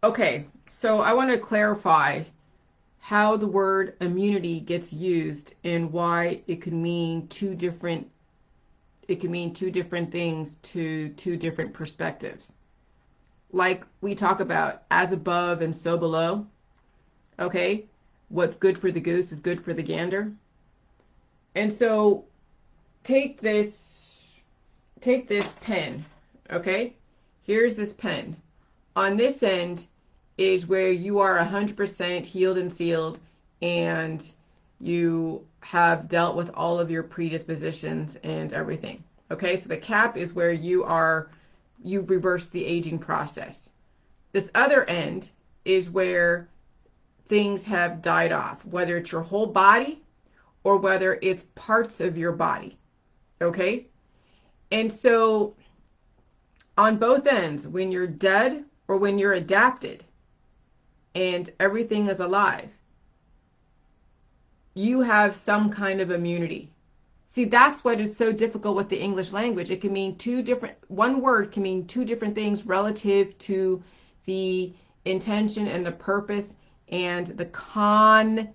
Okay, so I want to clarify how the word immunity gets used and why it can mean two different things to two different perspectives. Like we talk about as above and so below, okay? What's good for the goose is good for the gander. And so take this take this pen, okay? Here's this pen. On this end is where you are 100% healed and sealed, and you have dealt with all of your predispositions and everything. Okay, so the cap is where you've reversed the aging process. This other end is where things have died off, whether it's your whole body or whether it's parts of your body. Okay, and so on both ends, when you're dead or when you're adapted and everything is alive, you have some kind of immunity. See, that's what is so difficult with the English language. It can mean one word can mean two different things relative to the intention and the purpose and the context.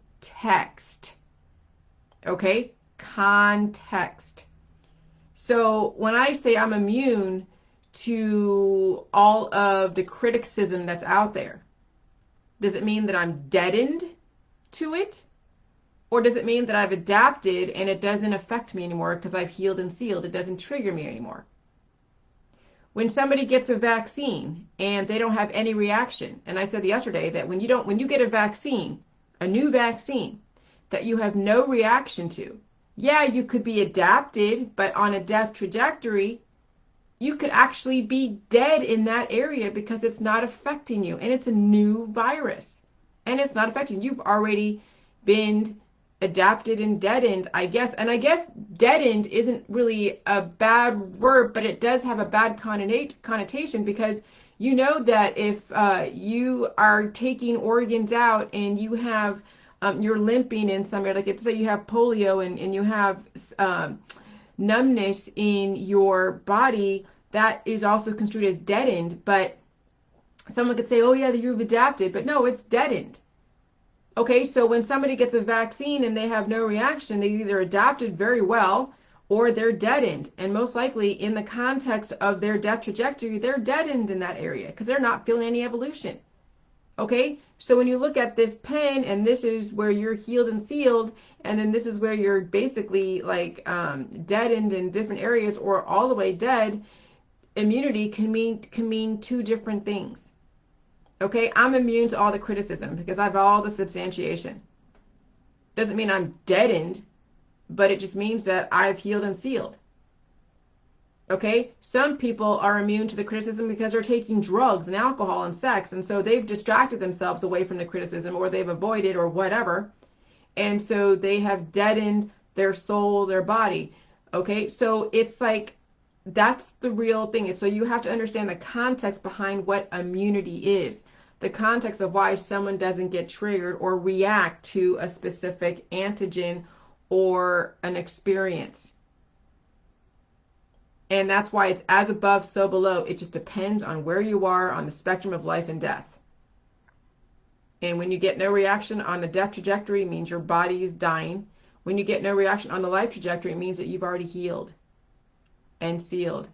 Okay? Context. So when I say I'm immune to all of the criticism that's out there, does it mean that I'm deadened to it? Or does it mean that I've adapted and it doesn't affect me anymore because I've healed and sealed? It doesn't trigger me anymore. When somebody gets a vaccine and they don't have any reaction, and I said yesterday that when you get a vaccine, a new vaccine, that you have no reaction to, yeah, you could be adapted, but on a death trajectory, you could actually be dead in that area because it's not affecting you, and it's a new virus, and it's not affecting you. You've already been adapted and deadened, I guess. And I guess deadened isn't really a bad word, but it does have a bad connotation because you know that if you are taking organs out and you have you're limping in somewhere, like say you have polio and you have numbness in your body, that is also construed as deadened. But someone could say, oh yeah, you've adapted, but no, it's deadened. Okay, so when somebody gets a vaccine and they have no reaction, they either adapted very well or they're deadened. And most likely, in the context of their death trajectory, they're deadened in that area because they're not feeling any evolution. Okay, so when you look at this pen and this is where you're healed and sealed, and then this is where you're basically like deadened in different areas or all the way dead, immunity can mean two different things. Okay, I'm immune to all the criticism because I have all the substantiation. Doesn't mean I'm deadened, but it just means that I've healed and sealed. Okay, some people are immune to the criticism because they're taking drugs and alcohol and sex, and so they've distracted themselves away from the criticism or they've avoided or whatever, and so they have deadened their soul, their body. Okay, so it's like that's the real thing. So you have to understand the context behind what immunity is, the context of why someone doesn't get triggered or react to a specific antigen or an experience. And that's why it's as above, so below. It just depends on where you are on the spectrum of life and death. And when you get no reaction on the death trajectory, it means your body is dying. When you get no reaction on the life trajectory, it means that you've already healed and sealed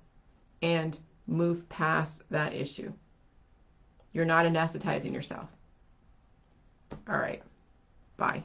and moved past that issue. You're not anesthetizing yourself. All right. Bye.